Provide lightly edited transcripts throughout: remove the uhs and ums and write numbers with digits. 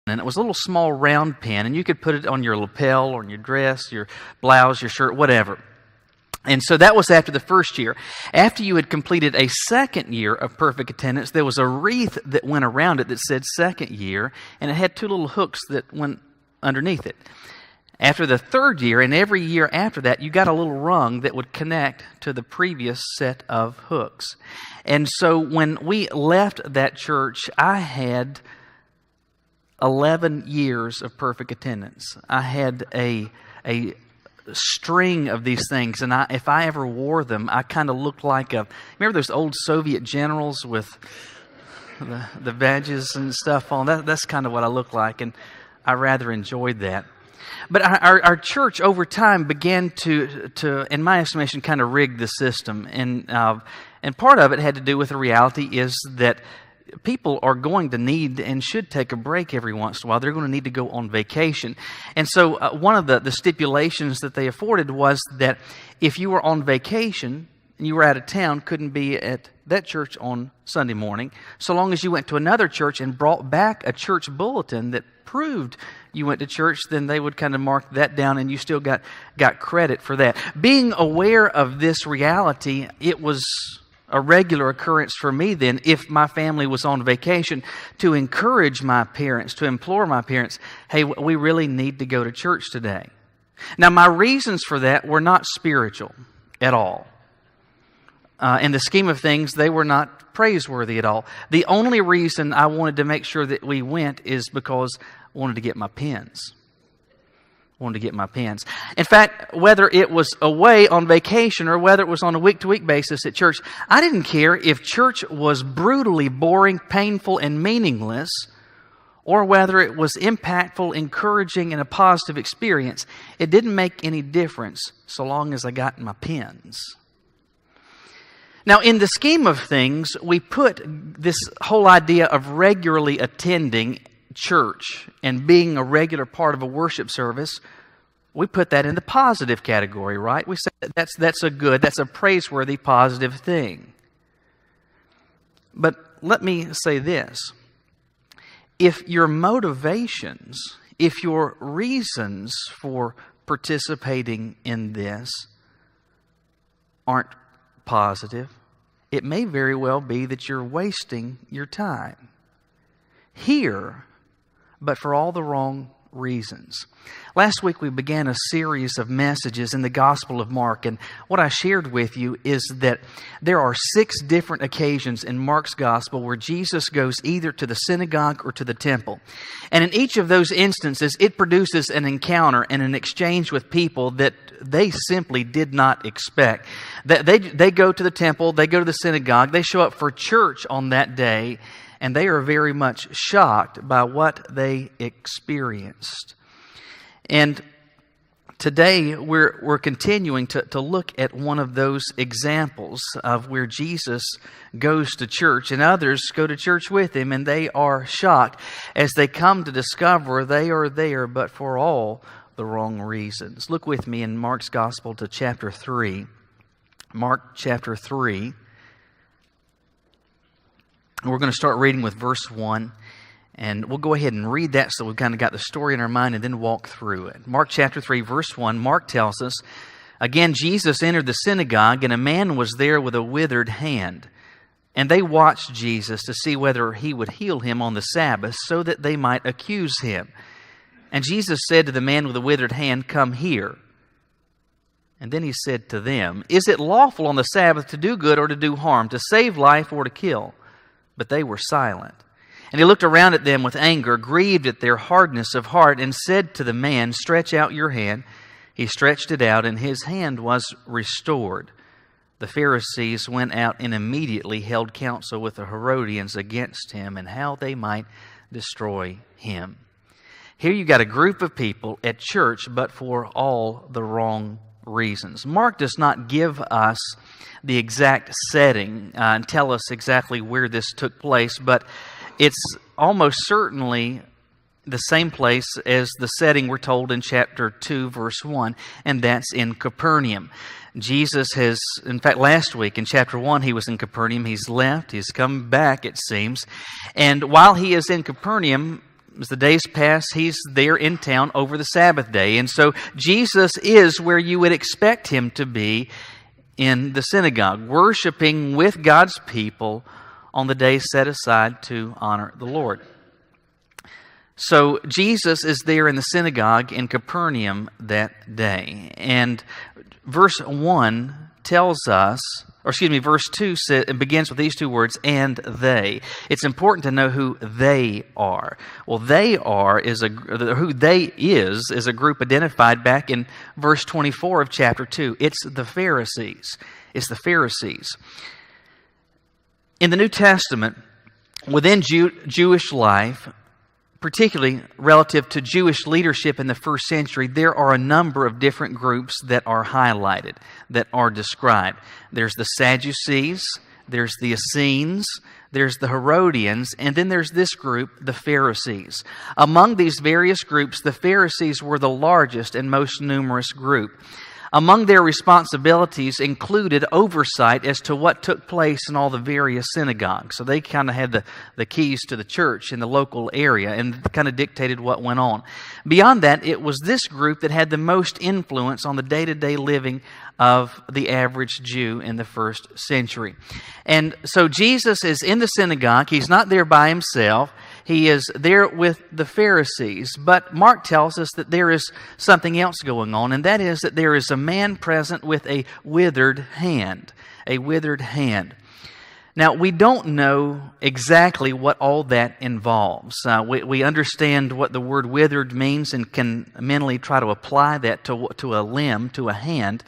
and it was a little small round pen, and you could put it on your lapel or on your dress, your blouse, your shirt, whatever. And so that was after the first year. After you had completed a second year of perfect attendance, there was a wreath that went around it that said second year, and it had two little hooks that went underneath it. After the third year, and every year after that, you got a little rung that would connect to the previous set of hooks. And so when we left that church, I had 11 years of perfect attendance. I had a string of these things, and if I ever wore them, I kind of looked like remember those old Soviet generals with the badges and stuff on? That's kind of what I looked like, and I rather enjoyed that. But our church over time began to, in my estimation, kind of rig the system, and part of it had to do with the reality is that people are going to need and should take a break every once in a while. They're going to need to go on vacation. And so one of the stipulations that they afforded was that if you were on vacation and you were out of town, couldn't be at that church on Sunday morning, so long as you went to another church and brought back a church bulletin that proved you went to church, then they would kind of mark that down and you still got credit for that. Being aware of this reality, it was a regular occurrence for me then, if my family was on vacation, to encourage my parents, to implore my parents, hey, we really need to go to church today. Now, my reasons for that were not spiritual at all. In the scheme of things, they were not praiseworthy at all. The only reason I wanted to make sure that we went is because I wanted to get my pens. In fact, whether it was away on vacation or whether it was on a week-to-week basis at church, I didn't care if church was brutally boring, painful, and meaningless, or whether it was impactful, encouraging, and a positive experience. It didn't make any difference so long as I got my pens. Now, in the scheme of things, we put this whole idea of regularly attending church and being a regular part of a worship service, we put that in the positive category, right? We say that's a praiseworthy, positive thing. But let me say this. If your motivations, if your reasons for participating in this aren't positive, it may very well be that you're wasting your time here, but for all the wrong reasons. Last week we began a series of messages in the Gospel of Mark, and what I shared with you is that there are 6 different occasions in Mark's Gospel where Jesus goes either to the synagogue or to the temple. And in each of those instances, it produces an encounter and an exchange with people that they simply did not expect. They go to the temple, they go to the synagogue, they show up for church on that day, and they are very much shocked by what they experienced. And today we're continuing to look at one of those examples of where Jesus goes to church and others go to church with him, and they are shocked as they come to discover they are there but for all the wrong reasons. Look with me in Mark's Gospel to chapter 3. Mark chapter 3. We're going to start reading with verse 1, and we'll go ahead and read that so we've kind of got the story in our mind and then walk through it. Mark chapter 3, verse 1, Mark tells us, "Again, Jesus entered the synagogue, and a man was there with a withered hand. And they watched Jesus to see whether he would heal him on the Sabbath, so that they might accuse him. And Jesus said to the man with the withered hand, 'Come here.' And then he said to them, 'Is it lawful on the Sabbath to do good or to do harm, to save life or to kill?' But they were silent. And he looked around at them with anger, grieved at their hardness of heart, and said to the man, 'Stretch out your hand.' He stretched it out, and his hand was restored. The Pharisees went out and immediately held counsel with the Herodians against him, and how they might destroy him." Here you got a group of people at church, but for all the wrong reasons. Mark does not give us the exact setting and tell us exactly where this took place, but it's almost certainly the same place as the setting we're told in chapter 2, verse 1, and that's in Capernaum. Jesus has, in fact, last week in chapter 1, he was in Capernaum. He's left. He's come back, it seems. And while he is in Capernaum, the days pass, he's there in town over the Sabbath day. And so Jesus is where you would expect him to be in the synagogue, worshiping with God's people on the day set aside to honor the Lord. So Jesus is there in the synagogue in Capernaum that day. And verse 1 tells us, verse 2 begins with these two words, and they. It's important to know who they are. Well, who they is a group identified back in verse 24 of chapter 2. It's the Pharisees. It's the Pharisees. In the New Testament, within Jewish life, particularly relative to Jewish leadership in the first century, there are a number of different groups that are highlighted, that are described. There's the Sadducees, there's the Essenes, there's the Herodians, and then there's this group, the Pharisees. Among these various groups, the Pharisees were the largest and most numerous group. Among their responsibilities included oversight as to what took place in all the various synagogues. So they kind of had the keys to the church in the local area and kind of dictated what went on. Beyond that, it was this group that had the most influence on the day-to-day living of the average Jew in the first century. And so Jesus is in the synagogue. He's not there by himself. He is there with the Pharisees. But Mark tells us that there is something else going on, and that is that there is a man present with a withered hand. A withered hand. Now, we don't know exactly what all that involves. We understand what the word withered means and can mentally try to apply that to a limb, to a hand.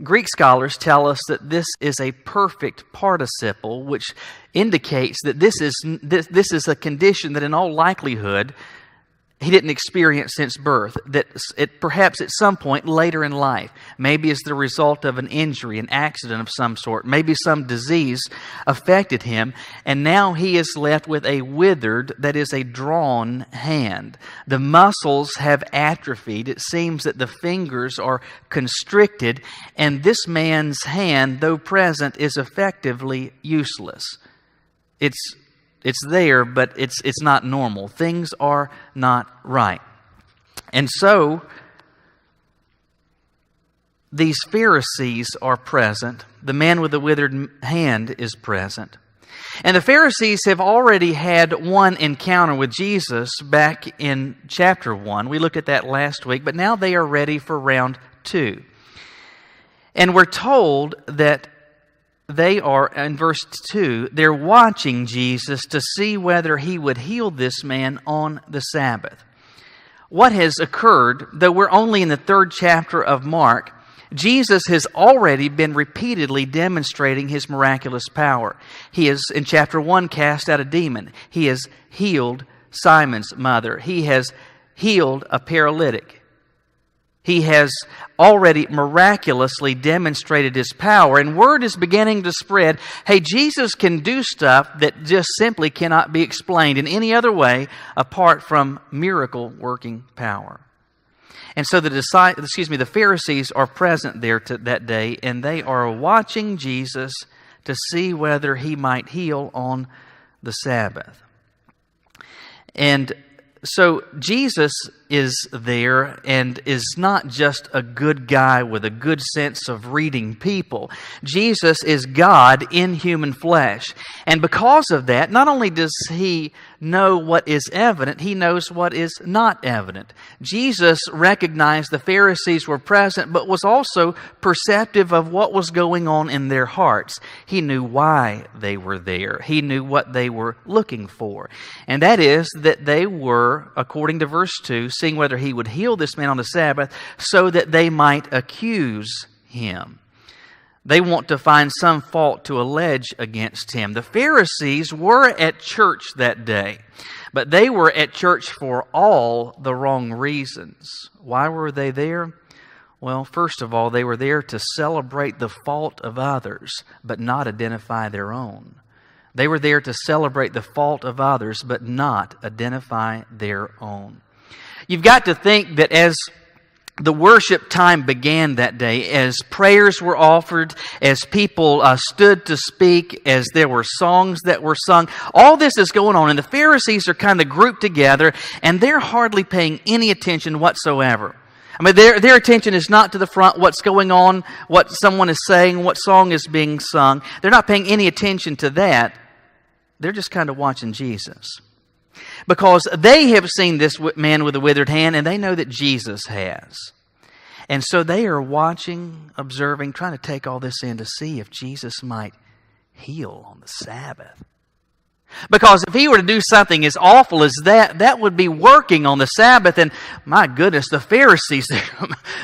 Greek scholars tell us that this is a perfect participle, which indicates that this is a condition that in all likelihood he didn't experience since birth, that it perhaps at some point later in life, maybe as the result of an injury, an accident of some sort, maybe some disease affected him, and now he is left with a withered, that is a drawn hand. The muscles have atrophied. It seems that the fingers are constricted, and this man's hand, though present, is effectively useless. It's there, but it's not normal. Things are not right. And so, these Pharisees are present. The man with the withered hand is present. And the Pharisees have already had one encounter with Jesus back in chapter 1. We looked at that last week, but now they are ready for round 2. And we're told that they are, in verse 2, they're watching Jesus to see whether he would heal this man on the Sabbath. What has occurred, though we're only in the 3rd chapter of Mark, Jesus has already been repeatedly demonstrating his miraculous power. He has, in chapter 1, cast out a demon. He has healed Simon's mother. He has healed a paralytic. He has already miraculously demonstrated his power, and word is beginning to spread, hey, Jesus can do stuff that just simply cannot be explained in any other way apart from miracle-working power. And so the Pharisees are present there that day, and they are watching Jesus to see whether he might heal on the Sabbath. And so Jesus is there and is not just a good guy with a good sense of reading people. Jesus is God in human flesh. And because of that, not only does he know what is evident, he knows what is not evident. Jesus recognized the Pharisees were present, but was also perceptive of what was going on in their hearts. He knew why they were there. He knew what they were looking for. And that is that they were, according to verse 2, seeing whether he would heal this man on the Sabbath so that they might accuse him. They want to find some fault to allege against him. The Pharisees were at church that day, but they were at church for all the wrong reasons. Why were they there? Well, first of all, they were there to celebrate the fault of others, but not identify their own. They were there to celebrate the fault of others, but not identify their own. You've got to think that as the worship time began that day as prayers were offered, as people stood to speak, as there were songs that were sung. All this is going on, and the Pharisees are kind of grouped together, and they're hardly paying any attention whatsoever. I mean, their attention is not to the front, what's going on, what someone is saying, what song is being sung. They're not paying any attention to that. They're just kind of watching Jesus. Because they have seen this man with a withered hand, and they know that Jesus has. And so they are watching, observing, trying to take all this in to see if Jesus might heal on the Sabbath. Because if he were to do something as awful as that, that would be working on the Sabbath. And my goodness, the Pharisees,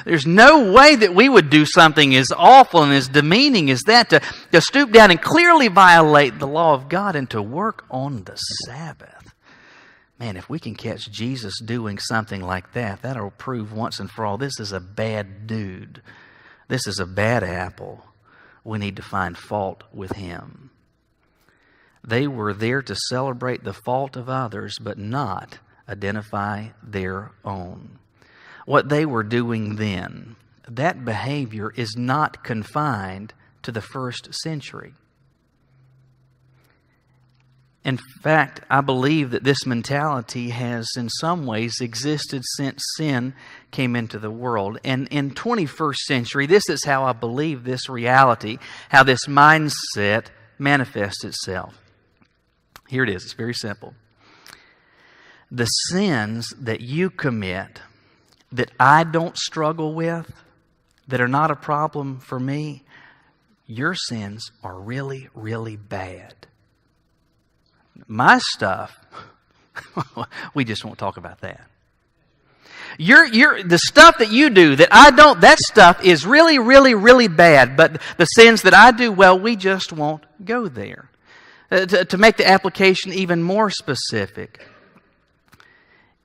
there's no way that we would do something as awful and as demeaning as that, to stoop down and clearly violate the law of God and to work on the Sabbath. Man, if we can catch Jesus doing something like that, that'll prove once and for all, this is a bad dude. This is a bad apple. We need to find fault with him. They were there to celebrate the fault of others, but not identify their own. What they were doing then, that behavior is not confined to the first century. In fact, I believe that this mentality has in some ways existed since sin came into the world. And in 21st century, this is how I believe this reality, how this mindset manifests itself. Here it is. It's very simple. The sins that you commit that I don't struggle with, that are not a problem for me, your sins are really, really bad. My stuff, we just won't talk about that. The stuff that you do that I don't, that stuff is really, really, really bad. But the sins that I do, well, we just won't go there. To make the application even more specific,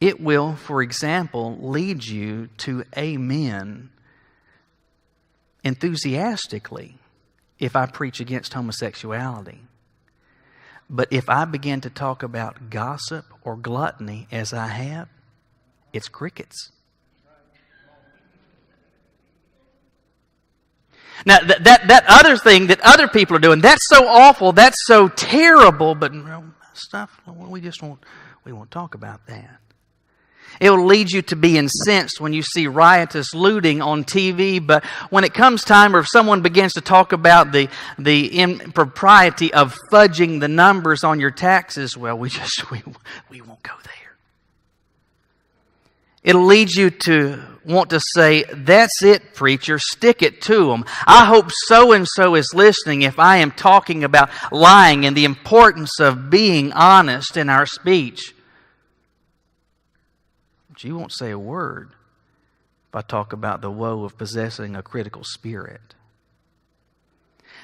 it will, for example, lead you to amen enthusiastically if I preach against homosexuality. But if I begin to talk about gossip or gluttony as I have, it's crickets. Now, that other thing that other people are doing, that's so awful, that's so terrible, but stuff, we won't talk about that. It will lead you to be incensed when you see riotous looting on TV, but when it comes time or if someone begins to talk about the impropriety of fudging the numbers on your taxes, well, we won't go there. It'll lead you to want to say, that's it, preacher, stick it to them. I hope so-and-so is listening if I am talking about lying and the importance of being honest in our speech. But you won't say a word if I talk about the woe of possessing a critical spirit.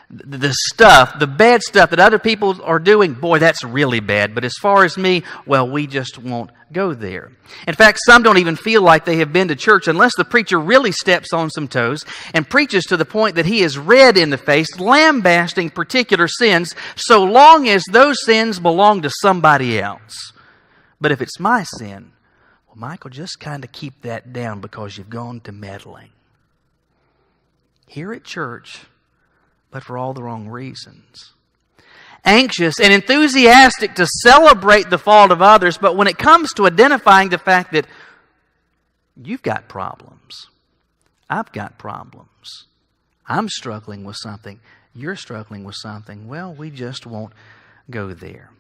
The bad stuff that other people are doing, boy, that's really bad. But as far as me, well, we just won't go there. In fact, some don't even feel like they have been to church unless the preacher really steps on some toes and preaches to the point that he is red in the face, lambasting particular sins, so long as those sins belong to somebody else. But if it's my sin, well, Michael, just kind of keep that down because you've gone to meddling. Here at church, but for all the wrong reasons. Anxious and enthusiastic to celebrate the fault of others, but when it comes to identifying the fact that you've got problems, I've got problems, I'm struggling with something, you're struggling with something, well, we just won't go there.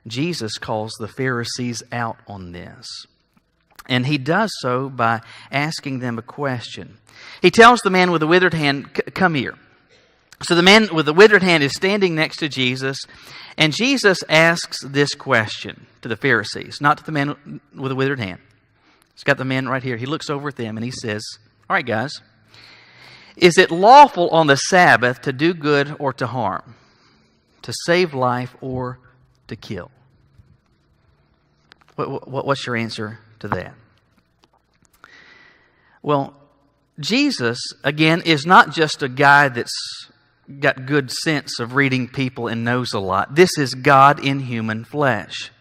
Jesus calls the Pharisees out on this. And he does so by asking them a question. He tells the man with the withered hand, come here. So the man with the withered hand is standing next to Jesus, and Jesus asks this question to the Pharisees, not to the man with the withered hand. He's got the man right here. He looks over at them and he says, all right, guys, is it lawful on the Sabbath to do good or to harm, to save life or to kill? What's your answer to that? Well, Jesus, again, is not just a guy that's got good sense of reading people and knows a lot. This is God in human flesh.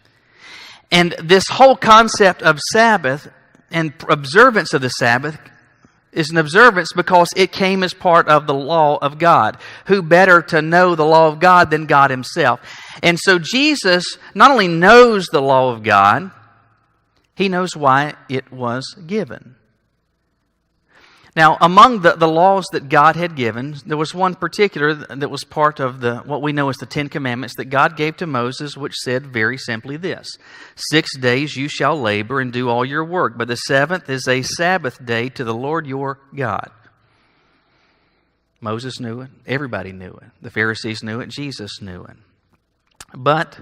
And this whole concept of Sabbath and observance of the Sabbath is an observance because it came as part of the law of God. Who better to know the law of God than God Himself? And so Jesus not only knows the law of God, He knows why it was given. Now, among the laws that God had given, there was one particular that was part of what we know as the Ten Commandments that God gave to Moses, which said very simply this: 6 days you shall labor and do all your work, but the seventh is a Sabbath day to the Lord your God. Moses knew it. Everybody knew it. The Pharisees knew it. Jesus knew it. But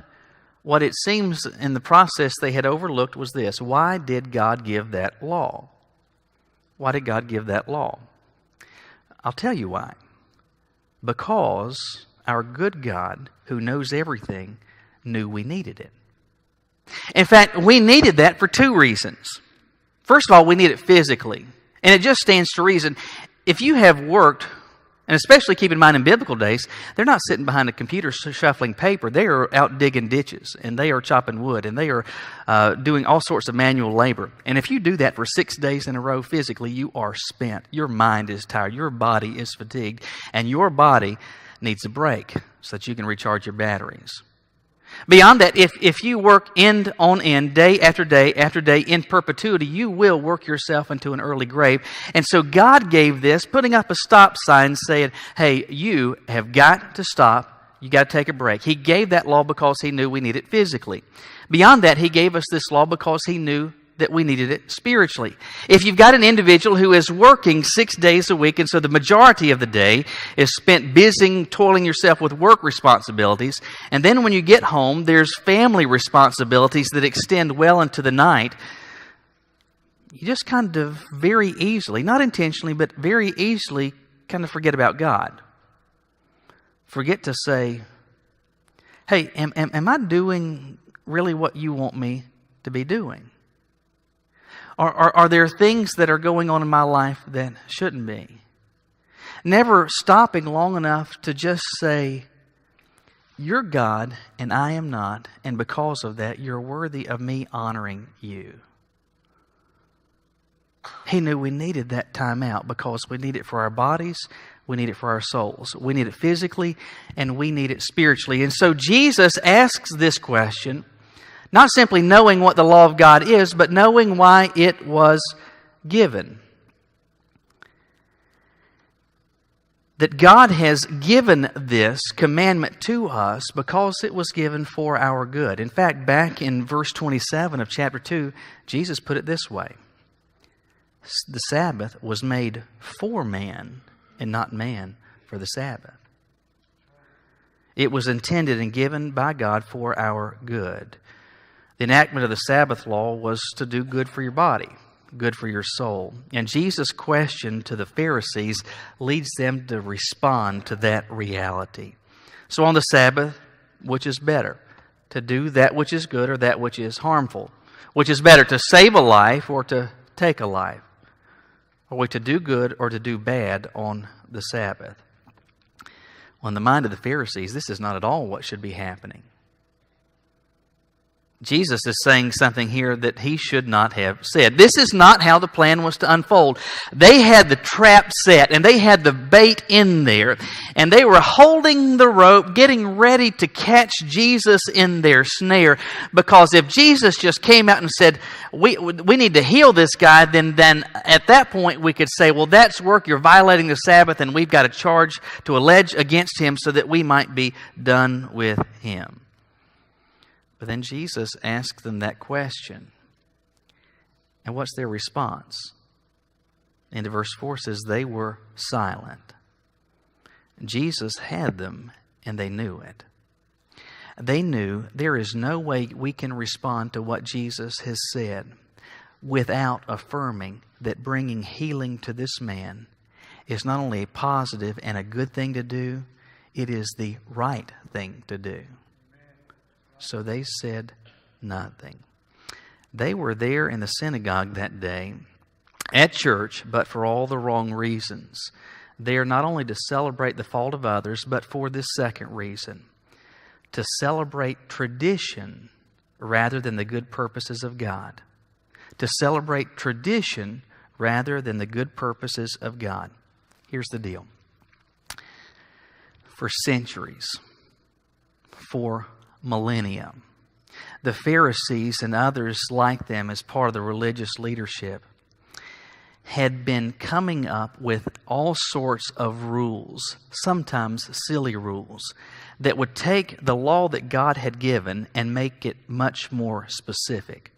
what it seems in the process they had overlooked was this: why did God give that law? Why did God give that law? I'll tell you why. Because our good God, who knows everything, knew we needed it. In fact, we needed that for two reasons. First of all, we need it physically. And it just stands to reason. If you have worked, and especially keep in mind in biblical days, they're not sitting behind a computer shuffling paper. They are out digging ditches, and they are chopping wood, and they are doing all sorts of manual labor. And if you do that for 6 days in a row physically, you are spent. Your mind is tired. Your body is fatigued. And your body needs a break so that you can recharge your batteries. Beyond that, if you work end on end, day after day after day, in perpetuity, you will work yourself into an early grave. And so God gave this, putting up a stop sign saying, hey, you have got to stop. You got to take a break. He gave that law because He knew we need it physically. Beyond that, He gave us this law because He knew that we needed it spiritually. If you've got an individual who is working 6 days a week, and so the majority of the day is spent busying, toiling yourself with work responsibilities, and then when you get home, there's family responsibilities that extend well into the night, you just kind of very easily, not intentionally, but very easily kind of forget about God. Forget to say, hey, am I doing really what you want me to be doing? Are there things that are going on in my life that shouldn't be? Never stopping long enough to just say, you're God and I am not, and because of that, you're worthy of me honoring you. He knew we needed that time out because we need it for our bodies, we need it for our souls. We need it physically, and we need it spiritually. And so Jesus asks this question, not simply knowing what the law of God is, but knowing why it was given. That God has given this commandment to us because it was given for our good. In fact, back in verse 27 of chapter 2, Jesus put it this way: the Sabbath was made for man and not man for the Sabbath. It was intended and given by God for our good. The enactment of the Sabbath law was to do good for your body, good for your soul. And Jesus' question to the Pharisees leads them to respond to that reality. So on the Sabbath, which is better? To do that which is good or that which is harmful? Which is better, to save a life or to take a life? Are we to do good or to do bad on the Sabbath? Well, in the mind of the Pharisees, this is not at all what should be happening. Jesus is saying something here that He should not have said. This is not how the plan was to unfold. They had the trap set, and they had the bait in there, and they were holding the rope, getting ready to catch Jesus in their snare, because if Jesus just came out and said, we need to heal this guy, then at that point we could say, well, that's work, you're violating the Sabbath, and we've got a charge to allege against him so that we might be done with him. But then Jesus asked them that question. And what's their response? And verse 4 says, they were silent. Jesus had them, and they knew it. They knew there is no way we can respond to what Jesus has said without affirming that bringing healing to this man is not only a positive and a good thing to do, it is the right thing to do. So they said nothing. They were there in the synagogue that day, at church, but for all the wrong reasons. There not only to celebrate the fault of others, but for this second reason, to celebrate tradition rather than the good purposes of God. To celebrate tradition rather than the good purposes of God. Here's the deal. For centuries, for millennia, the Pharisees and others like them as part of the religious leadership had been coming up with all sorts of rules, sometimes silly rules, that would take the law that God had given and make it much more specific,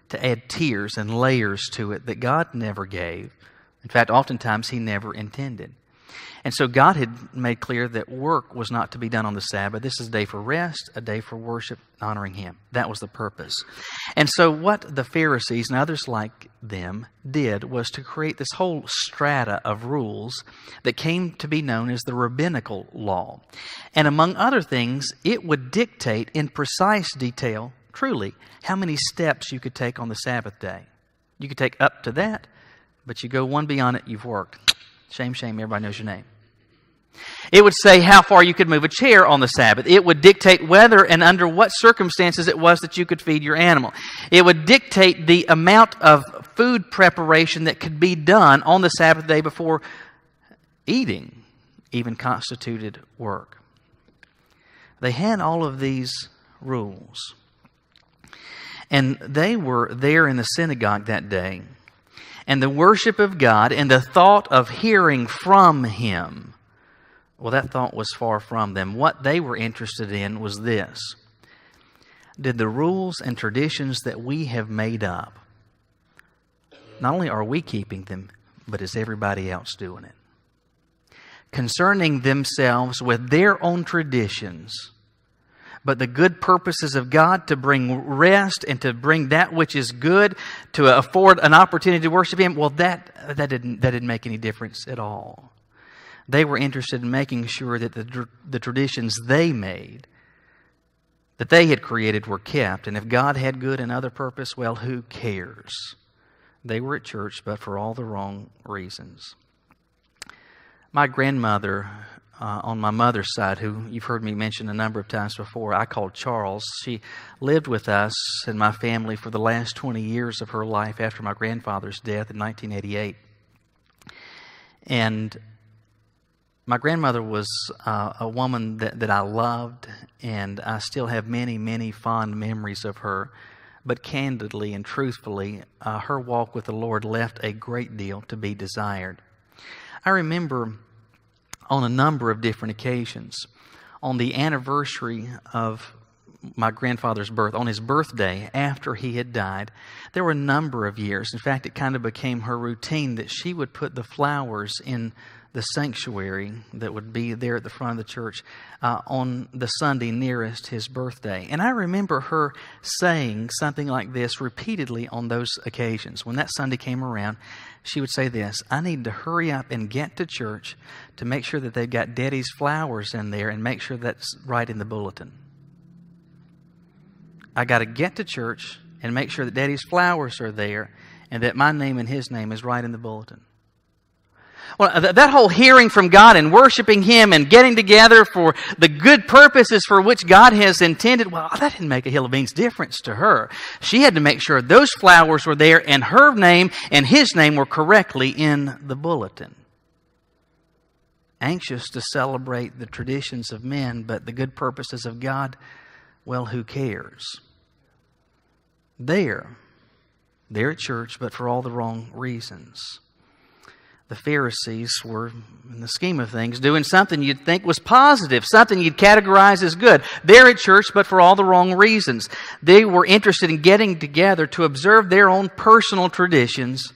to add tiers and layers to it that God never gave. In fact, oftentimes He never intended. And so God had made clear that work was not to be done on the Sabbath. This is a day for rest, a day for worship, honoring Him. That was the purpose. And so what the Pharisees and others like them did was to create this whole strata of rules that came to be known as the rabbinical law. And among other things, it would dictate in precise detail, truly, how many steps you could take on the Sabbath day. You could take up to that, but you go one beyond it, you've worked. Shame, shame, everybody knows your name. It would say how far you could move a chair on the Sabbath. It would dictate whether and under what circumstances it was that you could feed your animal. It would dictate the amount of food preparation that could be done on the Sabbath day before eating even constituted work. They had all of these rules. And they were there in the synagogue that day. And the worship of God and the thought of hearing from Him, well, that thought was far from them. What they were interested in was this. Did the rules and traditions that we have made up, not only are we keeping them, but is everybody else doing it? Concerning themselves with their own traditions, but the good purposes of God to bring rest and to bring that which is good, to afford an opportunity to worship Him, well, that didn't make any difference at all. They were interested in making sure that the traditions they made, that they had created, were kept. And if God had good and other purpose, well, who cares? They were at church, but for all the wrong reasons. My grandmother, on my mother's side, who you've heard me mention a number of times before, I called Charles. She lived with us and my family for the last 20 years of her life after my grandfather's death in 1988. And my grandmother was a woman that I loved, and I still have many, many fond memories of her. But candidly and truthfully, her walk with the Lord left a great deal to be desired. I remember on a number of different occasions, on the anniversary of my grandfather's birth, on his birthday after he had died, there were a number of years. In fact, it kind of became her routine that she would put the flowers in the sanctuary that would be there at the front of the church on the Sunday nearest his birthday. And I remember her saying something like this repeatedly on those occasions. When that Sunday came around, she would say this: I need to hurry up and get to church to make sure that they've got Daddy's flowers in there and make sure that's right in the bulletin. I got to get to church and make sure that Daddy's flowers are there and that my name and his name is right in the bulletin. Well, that whole hearing from God and worshiping Him and getting together for the good purposes for which God has intended, well, that didn't make a hill of beans difference to her. She had to make sure those flowers were there and her name and his name were correctly in the bulletin. Anxious to celebrate the traditions of men, but the good purposes of God, well, who cares? They're at church, but for all the wrong reasons. The Pharisees were, in the scheme of things, doing something you'd think was positive, something you'd categorize as good. They're at church, but for all the wrong reasons. They were interested in getting together to observe their own personal traditions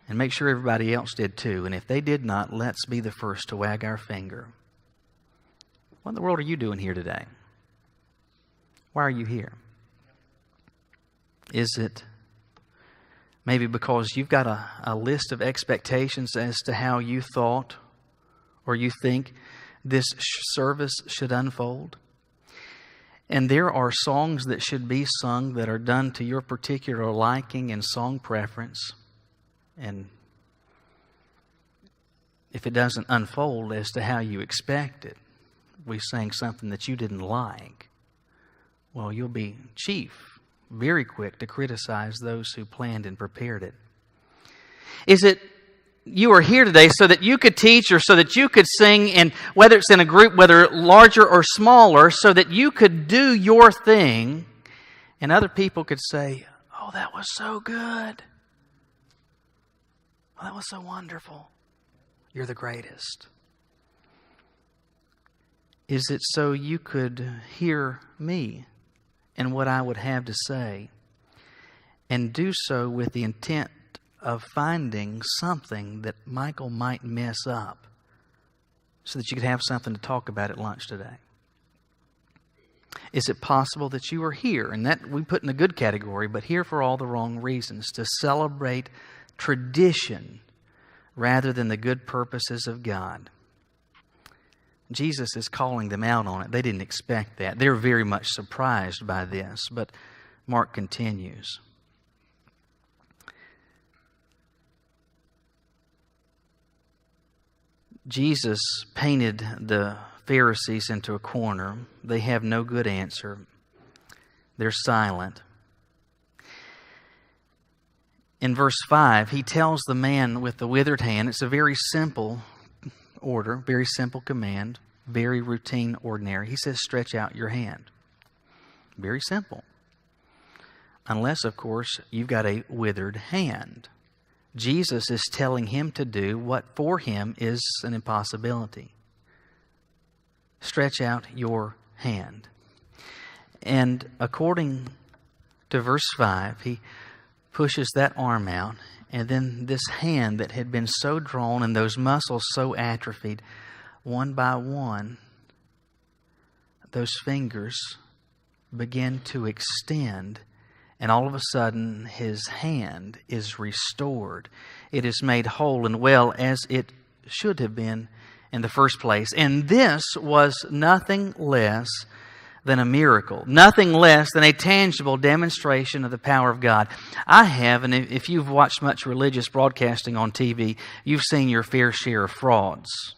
and make sure everybody else did too. And if they did not, let's be the first to wag our finger. What in the world are you doing here today? Why are you here? Is it maybe because you've got a list of expectations as to how you thought or you think this service should unfold? And there are songs that should be sung that are done to your particular liking and song preference. And if it doesn't unfold as to how you expect it, we sang something that you didn't like, well, you'll be very quick to criticize those who planned and prepared it. Is it you are here today so that you could teach or so that you could sing, and whether it's in a group, whether larger or smaller, so that you could do your thing and other people could say, "Oh, that was so good. Oh, that was so wonderful. You're the greatest." Is it so you could hear me and what I would have to say and do so with the intent of finding something that Michael might mess up so that you could have something to talk about at lunch today? Is it possible that you are here, and that we put in the good category, but here for all the wrong reasons, to celebrate tradition rather than the good purposes of God? Jesus is calling them out on it. They didn't expect that. They're very much surprised by this, but Mark continues. Jesus painted the Pharisees into a corner. They have no good answer. They're silent. In verse 5, he tells the man with the withered hand, it's a very simple order, very simple command, very routine, ordinary. He says, stretch out your hand. Very simple. Unless, of course, you've got a withered hand. Jesus is telling him to do what for him is an impossibility. Stretch out your hand. And according to verse 5, he pushes that arm out, and then this hand that had been so drawn and those muscles so atrophied, one by one, those fingers begin to extend, and all of a sudden his hand is restored. It is made whole and well as it should have been in the first place. And this was nothing less than a miracle, nothing less than a tangible demonstration of the power of God. I have, and if you've watched much religious broadcasting on TV, you've seen your fair share of frauds.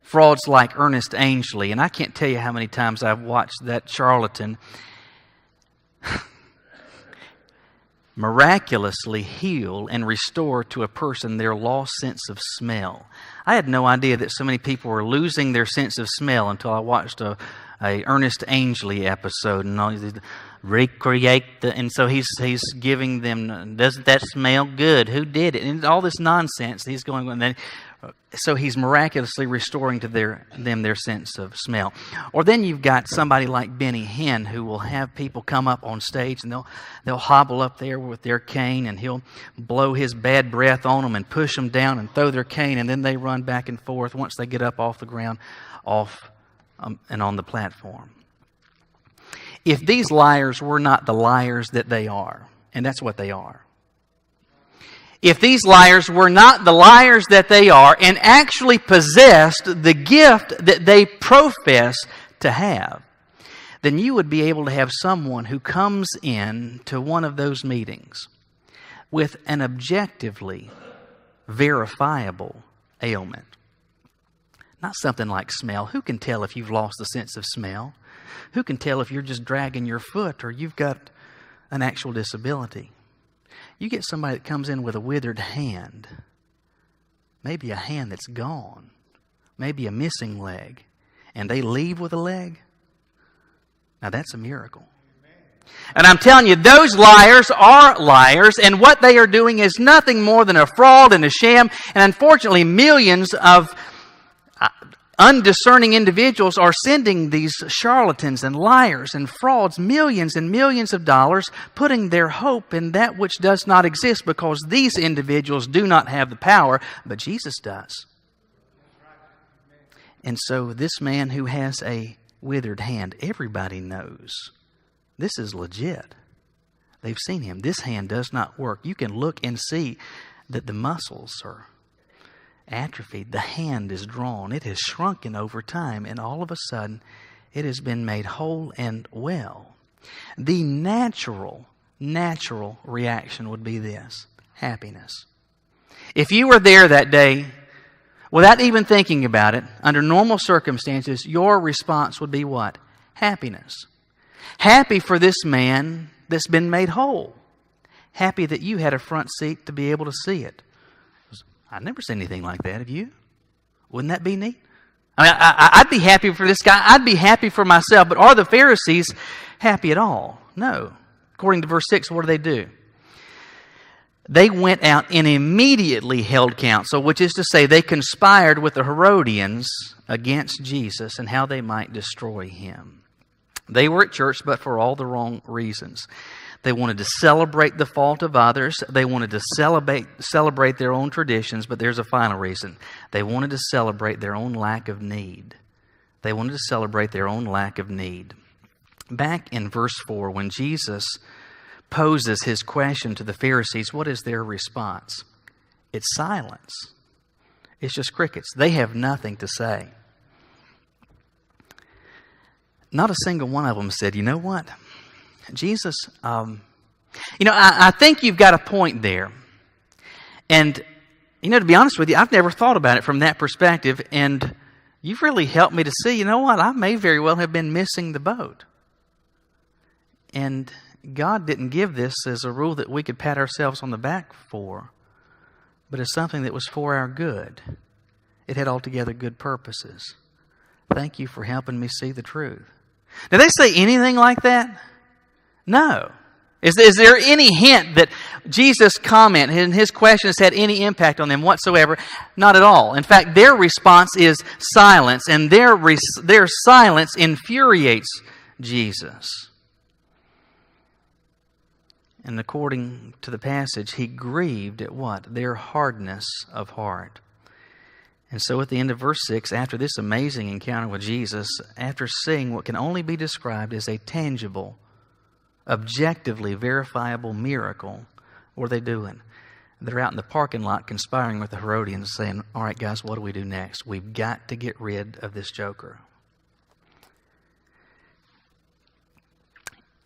Frauds like Ernest Angley, and I can't tell you how many times I've watched that charlatan miraculously heal and restore to a person their lost sense of smell. I had no idea that so many people were losing their sense of smell until I watched a Ernest Angley episode, and all these recreate and so he's giving them, doesn't that smell good? Who did it? And all this nonsense he's going on. And so he's miraculously restoring to them their sense of smell. Or then you've got somebody like Benny Hinn, who will have people come up on stage and they'll hobble up there with their cane, and he'll blow his bad breath on them and push them down and throw their cane, and then they run back and forth once they get up off the ground, and on the platform. If these liars were not the liars that they are, and that's what they are, if these liars were not the liars that they are and actually possessed the gift that they profess to have, then you would be able to have someone who comes in to one of those meetings with an objectively verifiable ailment. Not something like smell. Who can tell if you've lost the sense of smell? Who can tell if you're just dragging your foot or you've got an actual disability? You get somebody that comes in with a withered hand, maybe a hand that's gone, maybe a missing leg, and they leave with a leg. Now that's a miracle. And I'm telling you, those liars are liars, and what they are doing is nothing more than a fraud and a sham. And unfortunately, millions of undiscerning individuals are sending these charlatans and liars and frauds millions and millions of dollars, putting their hope in that which does not exist, because these individuals do not have the power, but Jesus does. And so this man who has a withered hand, everybody knows this is legit. They've seen him. This hand does not work. You can look and see that the muscles are atrophied. The hand is drawn. It has shrunken over time, and all of a sudden it has been made whole and well. The natural reaction would be this: happiness. If you were there that day, without even thinking about it, under normal circumstances, your response would be what? Happiness. Happy for this man that's been made whole. Happy that you had a front seat to be able to see it. I've never seen anything like that. Have you? Wouldn't that be neat? I mean, I'd be happy for this guy. I'd be happy for myself. But are the Pharisees happy at all? No. According to verse 6, what do? They went out and immediately held counsel, which is to say they conspired with the Herodians against Jesus and how they might destroy him. They were at church, but for all the wrong reasons. They wanted to celebrate the fault of others. They wanted to celebrate their own traditions, but there's a final reason. They wanted to celebrate their own lack of need. They wanted to celebrate their own lack of need. Back in verse 4, when Jesus poses his question to the Pharisees, what is their response? It's silence. It's just crickets. They have nothing to say. Not a single one of them said, you know what? Jesus, I think you've got a point there. And, to be honest with you, I've never thought about it from that perspective. And you've really helped me to see, you know what? I may very well have been missing the boat. And God didn't give this as a rule that we could pat ourselves on the back for, but as something that was for our good. It had altogether good purposes. Thank you for helping me see the truth. Did they say anything like that? No. Is there any hint that Jesus' comment and his question has had any impact on them whatsoever? Not at all. In fact, their response is silence, and their silence infuriates Jesus. And according to the passage, he grieved at what? Their hardness of heart. And so at the end of verse 6, after this amazing encounter with Jesus, after seeing what can only be described as a tangible, objectively verifiable miracle, what are they doing? They're out in the parking lot conspiring with the Herodians, saying, all right, guys, what do we do next? We've got to get rid of this joker.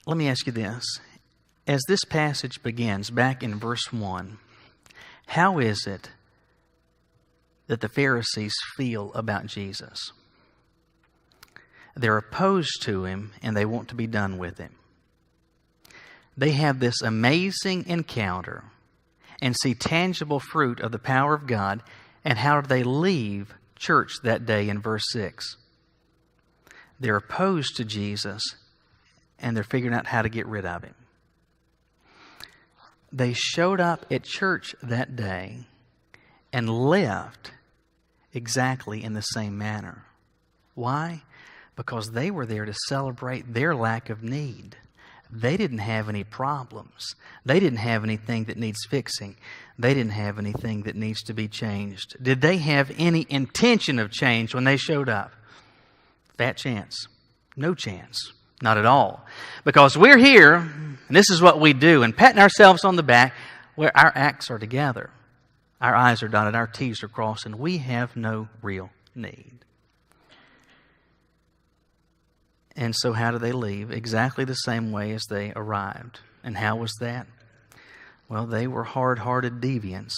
Let me ask you this. As this passage begins, back in verse 1, how is it that the Pharisees feel about Jesus? They're opposed to him, and they want to be done with him. They have this amazing encounter and see tangible fruit of the power of God, and how do they leave church that day in verse 6? They're opposed to Jesus, and they're figuring out how to get rid of him. They showed up at church that day and left exactly in the same manner. Why? Because they were there to celebrate their lack of need. They didn't have any problems. They didn't have anything that needs fixing. They didn't have anything that needs to be changed. Did they have any intention of change when they showed up? Fat chance. No chance. Not at all. Because we're here, and this is what we do, and patting ourselves on the back, where our acts are together. Our I's are dotted, our T's are crossed, and we have no real need. And so how do they leave? Exactly the same way as they arrived. And how was that? Well, they were hard-hearted deviants,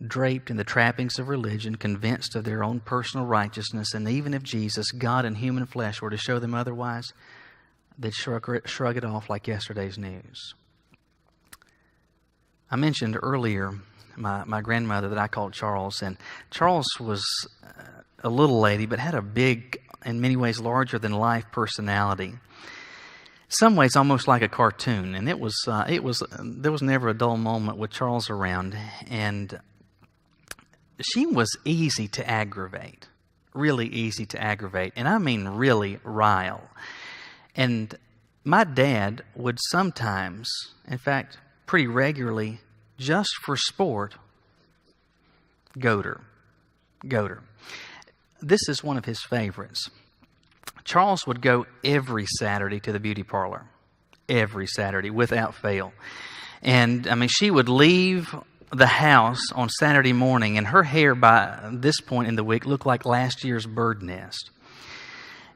draped in the trappings of religion, convinced of their own personal righteousness, and even if Jesus, God in human flesh, were to show them otherwise, they'd shrug it off like yesterday's news. I mentioned earlier my grandmother that I called Charles, and Charles was a little lady, but had a big, in many ways larger than life personality. In some ways almost like a cartoon, and there was never a dull moment with Charles around, and she was easy to aggravate, really easy to aggravate, and I mean really rile. And my dad would sometimes, in fact, pretty regularly, just for sport, goad her. This is one of his favorites. Charles would go every Saturday to the beauty parlor. Every Saturday, without fail. And, she would leave the house on Saturday morning, and her hair by this point in the week looked like last year's bird nest.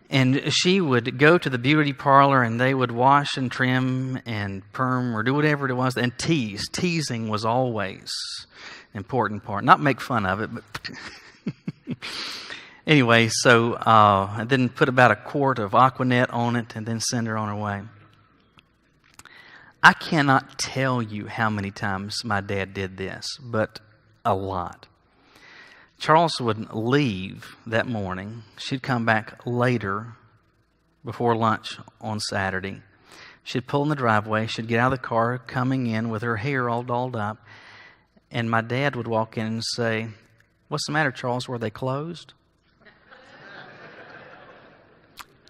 And she would go to the beauty parlor, and they would wash and trim and perm or do whatever it was, and tease. Teasing was always an important part. Not make fun of it, but... Anyway, so and then put about a quart of Aquanet on it and then send her on her way. I cannot tell you how many times my dad did this, but a lot. Charles would leave that morning. She'd come back later before lunch on Saturday. She'd pull in the driveway. She'd get out of the car, coming in with her hair all dolled up. And my dad would walk in and say, "What's the matter, Charles? Were they closed?"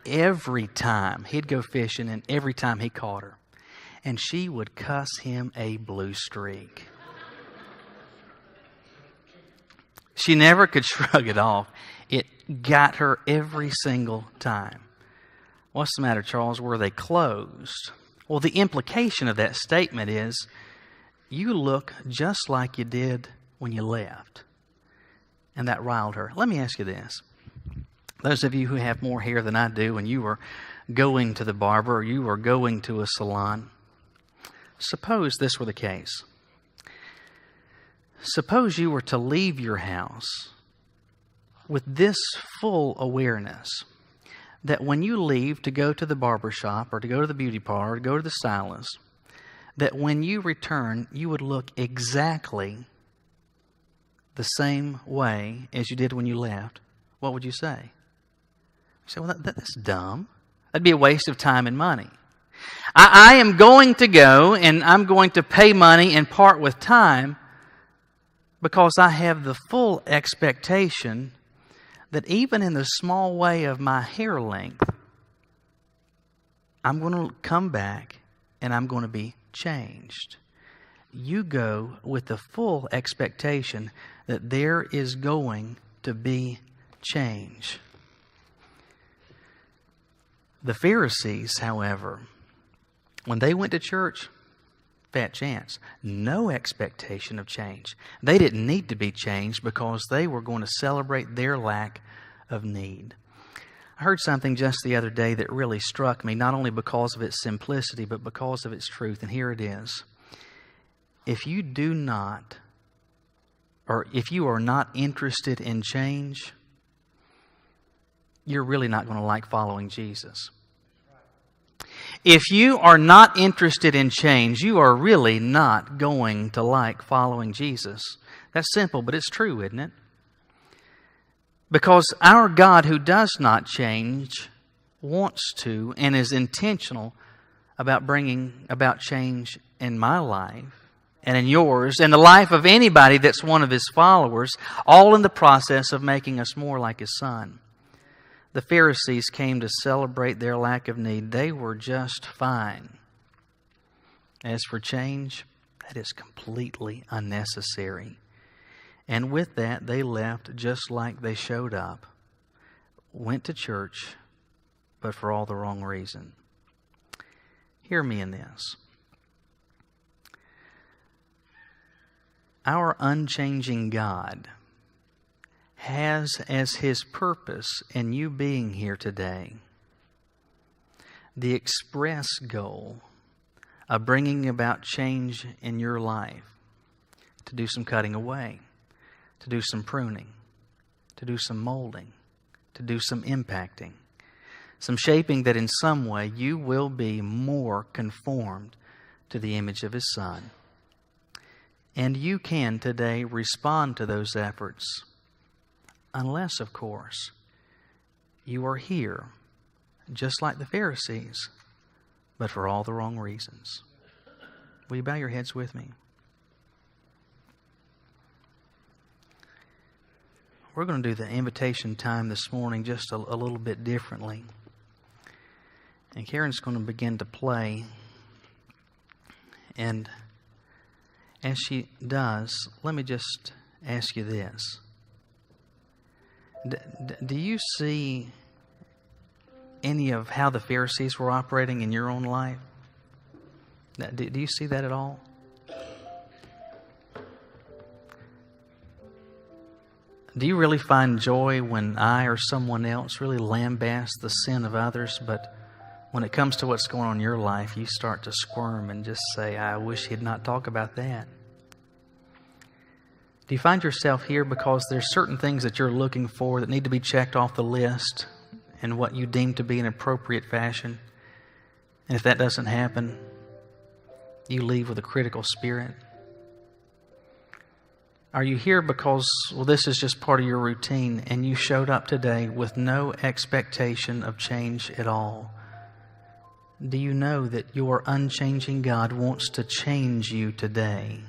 Every time he'd go fishing, and every time he caught her. And she would cuss him a blue streak. She never could shrug it off. It got her every single time. "What's the matter, Charles? Were they closed?" Well, the implication of that statement is, you look just like you did when you left. And that riled her. Let me ask you this. Those of you who have more hair than I do, and you were going to the barber or you were going to a salon, suppose this were the case. Suppose you were to leave your house with this full awareness that when you leave to go to the barber shop or to go to the beauty parlor or to go to the stylist, that when you return, you would look exactly the same way as you did when you left. What would you say? You say, "Well, that's dumb. That'd be a waste of time and money. I am going to go and I'm going to pay money and part with time because I have the full expectation that even in the small way of my hair length, I'm going to come back and I'm going to be changed." You go with the full expectation that there is going to be change. The Pharisees, however, when they went to church, fat chance. No expectation of change. They didn't need to be changed because they were going to celebrate their lack of need. I heard something just the other day that really struck me, not only because of its simplicity, but because of its truth. And here it is. If you do not, or if you are not interested in change, you're really not going to like following Jesus. If you are not interested in change, you are really not going to like following Jesus. That's simple, but it's true, isn't it? Because our God, who does not change, wants to and is intentional about bringing about change in my life and in yours and the life of anybody that's one of His followers, all in the process of making us more like His Son. The Pharisees came to celebrate their lack of need. They were just fine. As for change, that is completely unnecessary. And with that, they left just like they showed up. Went to church, but for all the wrong reason. Hear me in this. Our unchanging God has as His purpose in you being here today the express goal of bringing about change in your life, to do some cutting away, to do some pruning, to do some molding, to do some impacting, some shaping that in some way you will be more conformed to the image of His Son. And you can today respond to those efforts, unless, of course, you are here, just like the Pharisees, but for all the wrong reasons. Will you bow your heads with me? We're going to do the invitation time this morning just a little bit differently. And Karen's going to begin to play. And as she does, let me just ask you this. Do you see any of how the Pharisees were operating in your own life? Do you see that at all? Do you really find joy when I or someone else really lambasts the sin of others, but when it comes to what's going on in your life, you start to squirm and just say, "I wish he'd not talk about that"? Do you find yourself here because there's certain things that you're looking for that need to be checked off the list in what you deem to be an appropriate fashion? And if that doesn't happen, You leave with a critical spirit? Are you here because, well, this is just part of your routine and you showed up today with no expectation of change at all? Do you know that your unchanging God wants to change you today?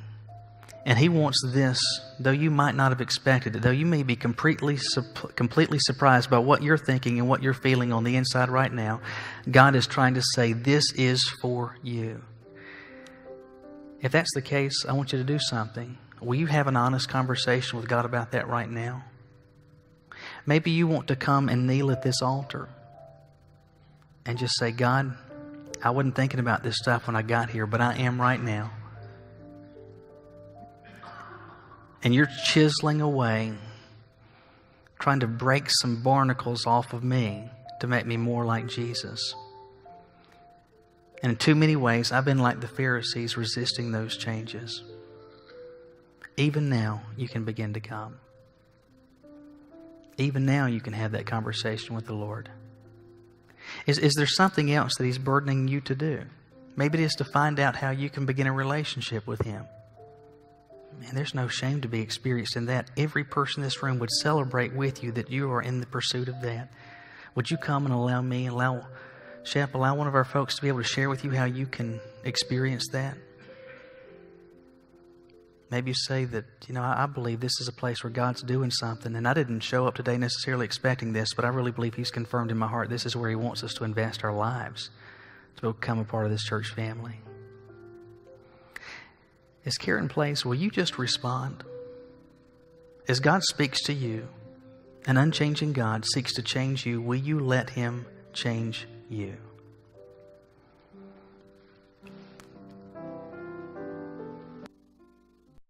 And He wants this, though you might not have expected it, though you may be completely surprised by what you're thinking and what you're feeling on the inside right now, God is trying to say, this is for you. If that's the case, I want you to do something. Will you have an honest conversation with God about that right now? Maybe you want to come and kneel at this altar and just say, God, I wasn't thinking about this stuff when I got here, but I am right now. And you're chiseling away, trying to break some barnacles off of me to make me more like Jesus. And in too many ways, I've been like the Pharisees, resisting those changes. Even now, you can begin to come. Even now, you can have that conversation with the Lord. Is there something else that He's burdening you to do? Maybe it is to find out how you can begin a relationship with Him. Man, there's no shame to be experienced in that. Every person in this room would celebrate with you that you are in the pursuit of that. Would you come and allow Shep, allow one of our folks to be able to share with you how you can experience that? Maybe you say that, I believe this is a place where God's doing something, and I didn't show up today necessarily expecting this, but I really believe He's confirmed in my heart this is where He wants us to invest our lives, to become a part of this church family. As Karen plays, will you just respond? As God speaks to you, an unchanging God seeks to change you, will you let Him change you?